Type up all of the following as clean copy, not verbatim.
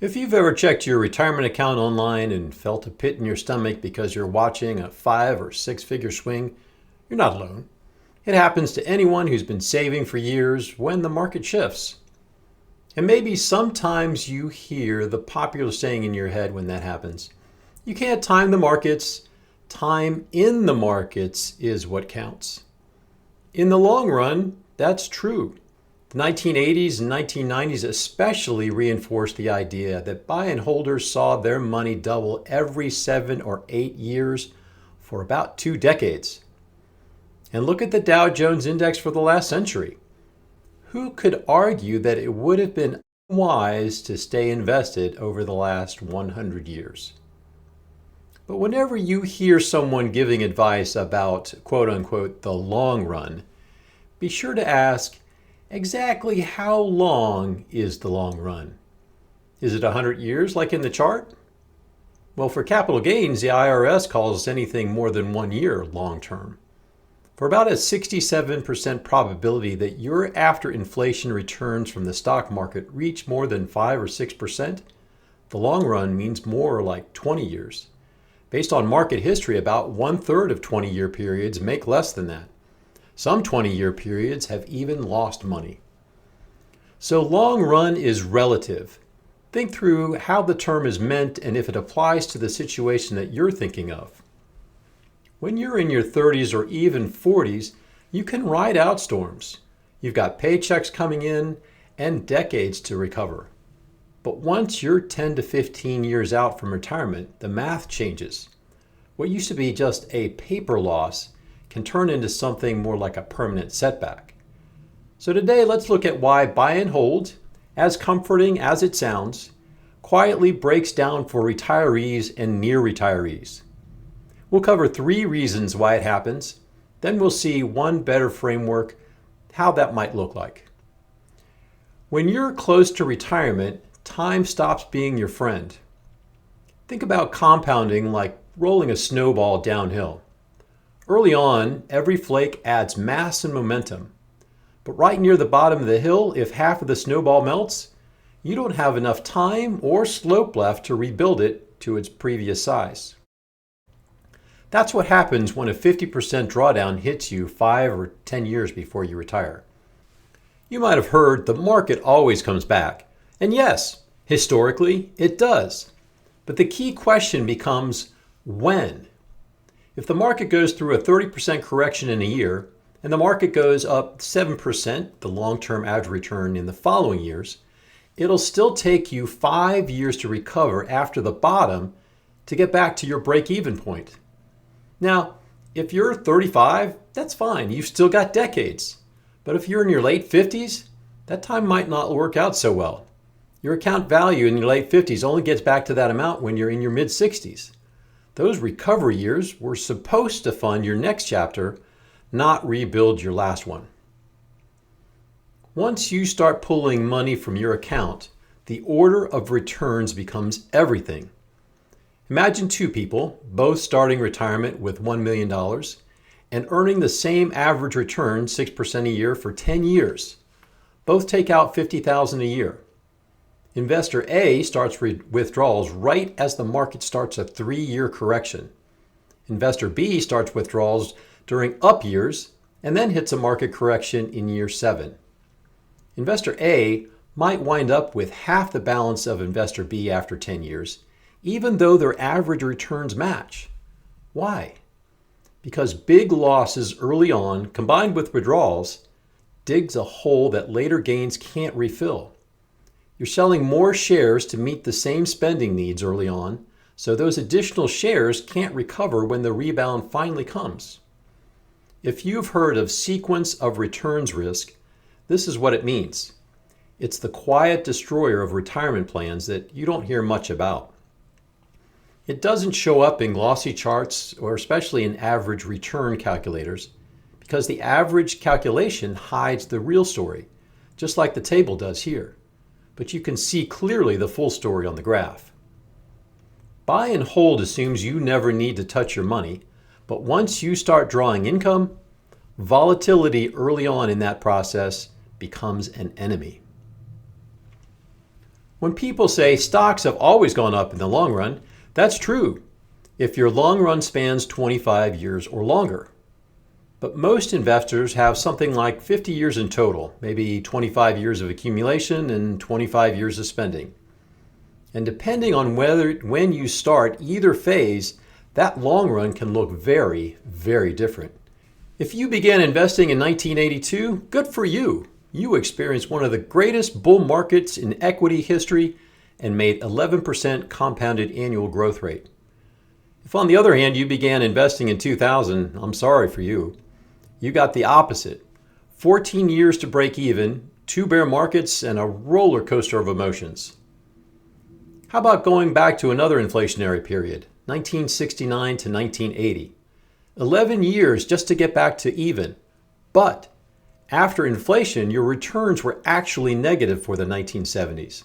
If you've ever checked your retirement account online and felt a pit in your stomach because you're watching a 5 or 6 figure swing, you're not alone. It happens to anyone who's been saving for years when the market shifts. And maybe sometimes you hear the popular saying in your head when that happens. You can't time the markets. Time in the markets is what counts. In the long run, that's true. The 1980s and 1990s especially reinforced the idea that buy and holders saw their money double every 7 or 8 years for about 2 decades. And look at the Dow Jones Index for the last century. Who could argue that it would have been unwise to stay invested over the last 100 years? But whenever you hear someone giving advice about quote unquote the long run, be sure to ask, exactly how long is the long run? Is it 100 years like in the chart? Well, for capital gains, the IRS calls anything more than 1 year long term. For about a 67% probability that your after inflation returns from the stock market reach more than 5 or 6%, the long run means more like 20 years. Based on market history, about 1/3 of 20-year periods make less than that. Some 20-year periods have even lost money. So long run is relative. Think through how the term is meant and if it applies to the situation that you're thinking of. When you're in your 30s or even 40s, you can ride out storms. You've got paychecks coming in and decades to recover. But once you're 10 to 15 years out from retirement, the math changes. What used to be just a paper loss can turn into something more like a permanent setback. So today, let's look at why buy and hold, as comforting as it sounds, quietly breaks down for retirees and near retirees. We'll cover 3 reasons why it happens, then we'll see one better framework, how that might look like. When you're close to retirement, time stops being your friend. Think about compounding like rolling a snowball downhill. Early on, every flake adds mass and momentum. But right near the bottom of the hill, if half of the snowball melts, you don't have enough time or slope left to rebuild it to its previous size. That's what happens when a 50% drawdown hits you 5 or 10 years before you retire. You might have heard the market always comes back. And yes, historically, it does. But the key question becomes, when? If the market goes through a 30% correction in a year, and the market goes up 7%, the long-term average return in the following years, it'll still take you 5 years to recover after the bottom to get back to your break-even point. Now, if you're 35, that's fine. You've still got decades. But if you're in your late 50s, that time might not work out so well. Your account value in your late 50s only gets back to that amount when you're in your mid-60s. Those recovery years were supposed to fund your next chapter, not rebuild your last one. Once you start pulling money from your account, the order of returns becomes everything. Imagine 2 people, both starting retirement with $1 million and earning the same average return, 6% a year, for 10 years. Both take out $50,000 a year. Investor A starts withdrawals right as the market starts a 3-year correction. Investor B starts withdrawals during up years and then hits a market correction in year 7. Investor A might wind up with half the balance of Investor B after 10 years, even though their average returns match. Why? Because big losses early on, combined with withdrawals, digs a hole that later gains can't refill. You're selling more shares to meet the same spending needs early on, so those additional shares can't recover when the rebound finally comes. If you've heard of sequence of returns risk, this is what it means. It's the quiet destroyer of retirement plans that you don't hear much about. It doesn't show up in glossy charts or especially in average return calculators because the average calculation hides the real story, just like the table does here. But you can see clearly the full story on the graph. Buy and hold assumes you never need to touch your money, but once you start drawing income, volatility early on in that process becomes an enemy. When people say stocks have always gone up in the long run, that's true if your long run spans 25 years or longer. But most investors have something like 50 years in total, maybe 25 years of accumulation and 25 years of spending. And depending on when you start either phase, that long run can look very, very different. If you began investing in 1982, good for you. You experienced one of the greatest bull markets in equity history and made 11% compounded annual growth rate. If, on the other hand, you began investing in 2000, I'm sorry for you. You got the opposite. 14 years to break even, 2 bear markets, and a roller coaster of emotions. How about going back to another inflationary period, 1969 to 1980? 11 years just to get back to even. But after inflation, your returns were actually negative for the 1970s.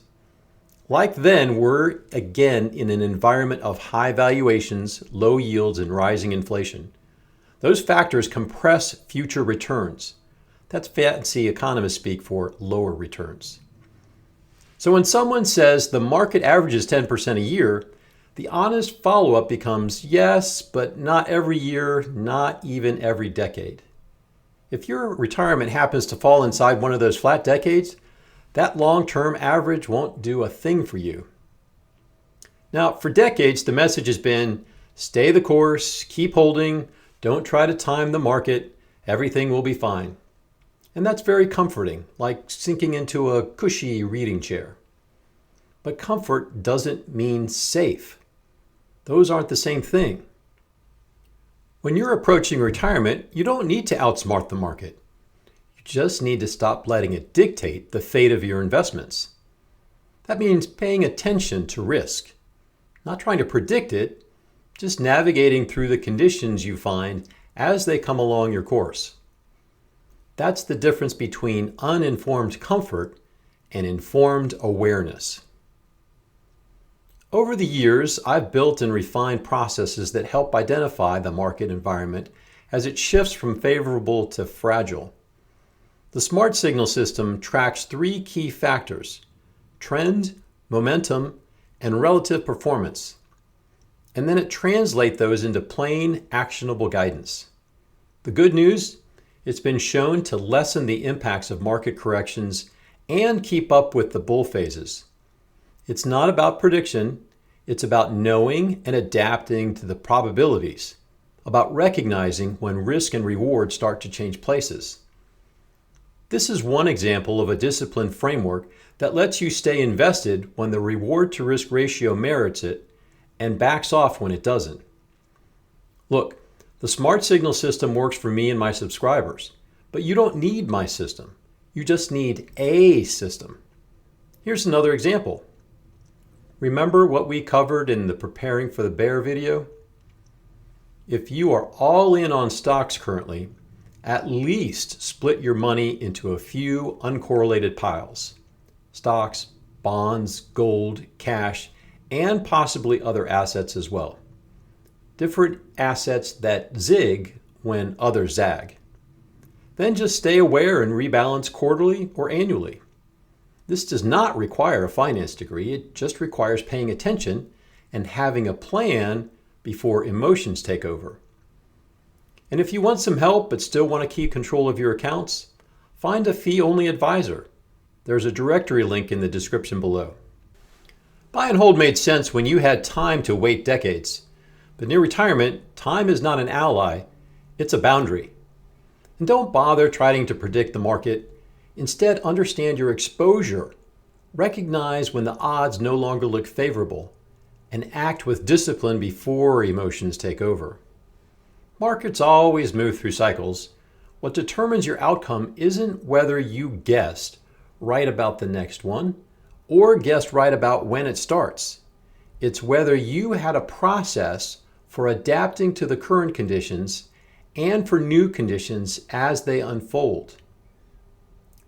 Like then, we're again in an environment of high valuations, low yields, and rising inflation. Those factors compress future returns. That's fancy economist speak for lower returns. So when someone says the market averages 10% a year, the honest follow-up becomes yes, but not every year, not even every decade. If your retirement happens to fall inside one of those flat decades, that long-term average won't do a thing for you. Now, for decades, the message has been stay the course, keep holding, don't try to time the market, everything will be fine. And that's very comforting, like sinking into a cushy reading chair. But comfort doesn't mean safe. Those aren't the same thing. When you're approaching retirement, you don't need to outsmart the market. You just need to stop letting it dictate the fate of your investments. That means paying attention to risk, not trying to predict it, just navigating through the conditions you find as they come along your course. That's the difference between uninformed comfort and informed awareness. Over the years, I've built and refined processes that help identify the market environment as it shifts from favorable to fragile. The SmartSignal system tracks 3 key factors: trend, momentum, and relative performance. And then it translates those into plain, actionable guidance. The good news? It's been shown to lessen the impacts of market corrections and keep up with the bull phases. It's not about prediction, it's about knowing and adapting to the probabilities, about recognizing when risk and reward start to change places. This is one example of a disciplined framework that lets you stay invested when the reward to risk ratio merits it and backs off when it doesn't. Look, the SmartSignal system works for me and my subscribers, but you don't need my system. You just need a system. Here's another example. Remember what we covered in the Preparing for the Bear video? If you are all in on stocks currently, at least split your money into a few uncorrelated piles: stocks, bonds, gold, cash, and possibly other assets as well. Different assets that zig when others zag. Then just stay aware and rebalance quarterly or annually. This does not require a finance degree, it just requires paying attention and having a plan before emotions take over. And if you want some help but still want to keep control of your accounts, find a fee-only advisor. There's a directory link in the description below. Buy and hold made sense when you had time to wait decades. But near retirement, time is not an ally, it's a boundary. And don't bother trying to predict the market. Instead, understand your exposure. Recognize when the odds no longer look favorable, and act with discipline before emotions take over. Markets always move through cycles. What determines your outcome isn't whether you guessed right about the next one or guessed right about when it starts. It's whether you had a process for adapting to the current conditions and for new conditions as they unfold.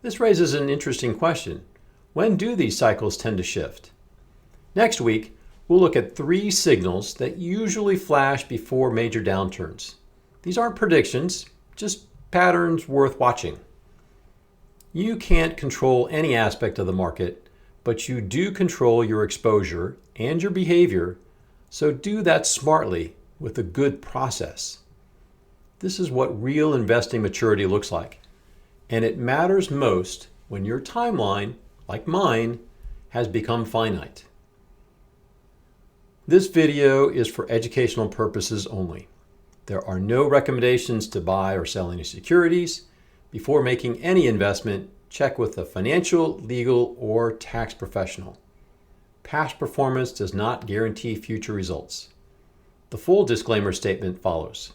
This raises an interesting question. When do these cycles tend to shift? Next week, we'll look at 3 signals that usually flash before major downturns. These aren't predictions, just patterns worth watching. You can't control any aspect of the market, but you do control your exposure and your behavior, so do that smartly with a good process. This is what real investing maturity looks like, and it matters most when your timeline, like mine, has become finite. This video is for educational purposes only. There are no recommendations to buy or sell any securities. Before making any investment, check with a financial, legal, or tax professional. Past performance does not guarantee future results. The full disclaimer statement follows.